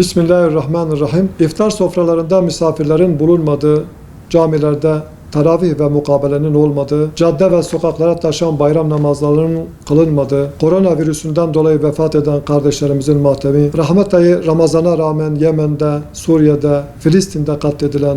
Bismillahirrahmanirrahim. İftar sofralarında misafirlerin bulunmadığı, camilerde teravih ve mukabelenin olmadığı, cadde ve sokaklara taşan bayram namazlarının kılınmadığı, koronavirüsünden dolayı vefat eden kardeşlerimizin matemi, rahmet ayı Ramazan'a rağmen Yemen'de, Suriye'de, Filistin'de katledilen,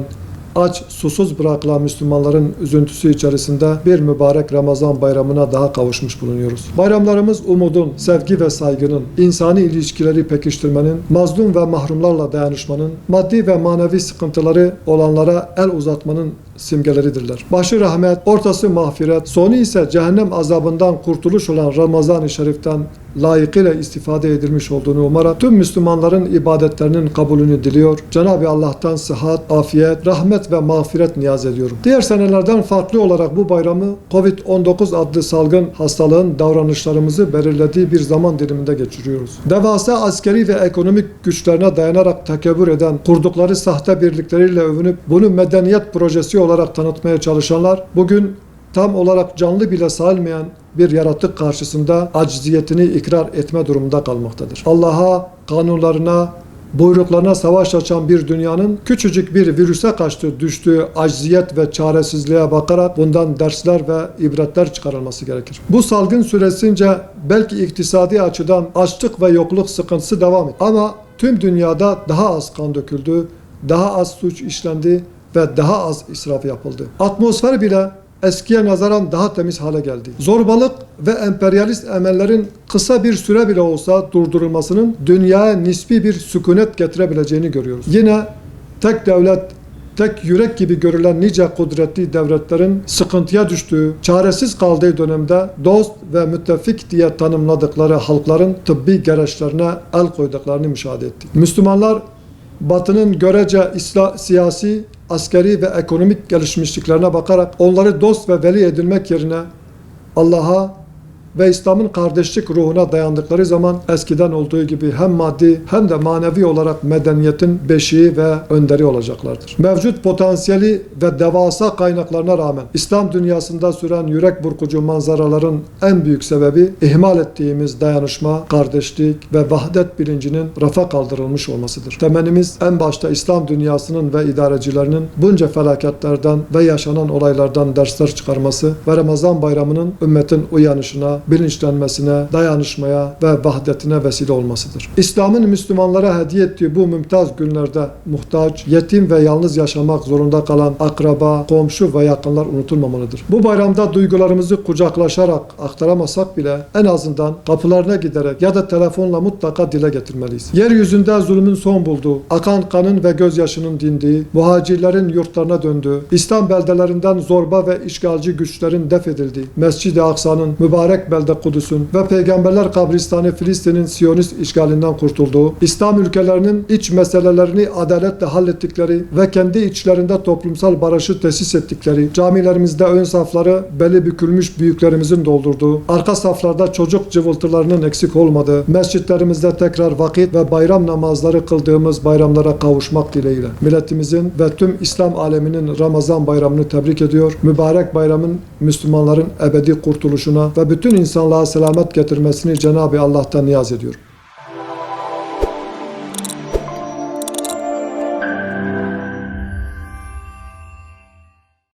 aç, susuz bırakılan Müslümanların üzüntüsü içerisinde bir mübarek Ramazan bayramına daha kavuşmuş bulunuyoruz. Bayramlarımız umudun, sevgi ve saygının, insani ilişkileri pekiştirmenin, mazlum ve mahrumlarla dayanışmanın, maddi ve manevi sıkıntıları olanlara el uzatmanın simgeleridirler. Başı rahmet, ortası mağfiret, sonu ise cehennem azabından kurtuluş olan Ramazan-ı Şerif'ten layıkıyla istifade edilmiş olduğunu umarak tüm Müslümanların ibadetlerinin kabulünü diliyor. Cenab-ı Allah'tan sıhhat, afiyet, rahmet ve mağfiret niyaz ediyorum. Diğer senelerden farklı olarak bu bayramı Covid-19 adlı salgın hastalığın davranışlarımızı belirlediği bir zaman diliminde geçiriyoruz. Devasa askeri ve ekonomik güçlerine dayanarak tekebbür eden, kurdukları sahte birlikleriyle övünüp bunu medeniyet projesi olarak tanıtmaya çalışanlar bugün tam olarak canlı bile sayılmayan bir yaratık karşısında acziyetini ikrar etme durumunda kalmaktadır. Allah'a, kanunlarına, buyruklarına savaş açan bir dünyanın küçücük bir virüse karşı düştüğü acziyet ve çaresizliğe bakarak bundan dersler ve ibretler çıkarılması gerekir. Bu salgın süresince belki iktisadi açıdan açlık ve yokluk sıkıntısı devam ediyor. Ama tüm dünyada daha az kan döküldü, daha az suç işlendi ve daha az israf yapıldı. Atmosfer bile eskiye nazaran daha temiz hale geldi. Zorbalık ve emperyalist emellerin kısa bir süre bile olsa durdurulmasının dünyaya nispi bir sükunet getirebileceğini görüyoruz. Yine tek devlet, tek yürek gibi görülen nice kudretli devletlerin sıkıntıya düştüğü, çaresiz kaldığı dönemde dost ve müttefik diye tanımladıkları halkların tıbbi gereçlerine el koyduklarını müşahede ettik. Müslümanlar Batı'nın görece siyasi, askeri ve ekonomik gelişmişliklerine bakarak onları dost ve veli edinmek yerine Allah'a ve İslam'ın kardeşlik ruhuna dayandıkları zaman eskiden olduğu gibi hem maddi hem de manevi olarak medeniyetin beşiği ve önderi olacaklardır. Mevcut potansiyeli ve devasa kaynaklarına rağmen İslam dünyasında süren yürek burkucu manzaraların en büyük sebebi ihmal ettiğimiz dayanışma, kardeşlik ve vahdet bilincinin rafa kaldırılmış olmasıdır. Temennimiz en başta İslam dünyasının ve idarecilerinin bunca felaketlerden ve yaşanan olaylardan dersler çıkarması ve Ramazan bayramının ümmetin uyanışına, bilinçlenmesine, dayanışmaya ve vahdetine vesile olmasıdır. İslam'ın Müslümanlara hediye ettiği bu mümtaz günlerde muhtaç, yetim ve yalnız yaşamak zorunda kalan akraba, komşu ve yakınlar unutulmamalıdır. Bu bayramda duygularımızı kucaklaşarak aktaramasak bile en azından kapılarına giderek ya da telefonla mutlaka dile getirmeliyiz. Yeryüzünde zulmün son bulduğu, akan kanın ve gözyaşının dindiği, muhacirlerin yurtlarına döndüğü, İslam beldelerinden zorba ve işgalci güçlerin def edildiği, Mescid-i Aksa'nın mübarek belde Kudüs'ün ve Peygamberler Kabristanı Filistin'in Siyonist işgalinden kurtulduğu, İslam ülkelerinin iç meselelerini adaletle hallettikleri ve kendi içlerinde toplumsal barışı tesis ettikleri, camilerimizde ön safları beli bükülmüş büyüklerimizin doldurduğu, arka saflarda çocuk cıvıltılarının eksik olmadığı, mescitlerimizde tekrar vakit ve bayram namazları kıldığımız bayramlara kavuşmak dileğiyle milletimizin ve tüm İslam aleminin Ramazan bayramını tebrik ediyor. Mübarek bayramın Müslümanların ebedi kurtuluşuna ve bütün insanlığa selamet getirmesini Cenab-ı Allah'tan niyaz ediyorum.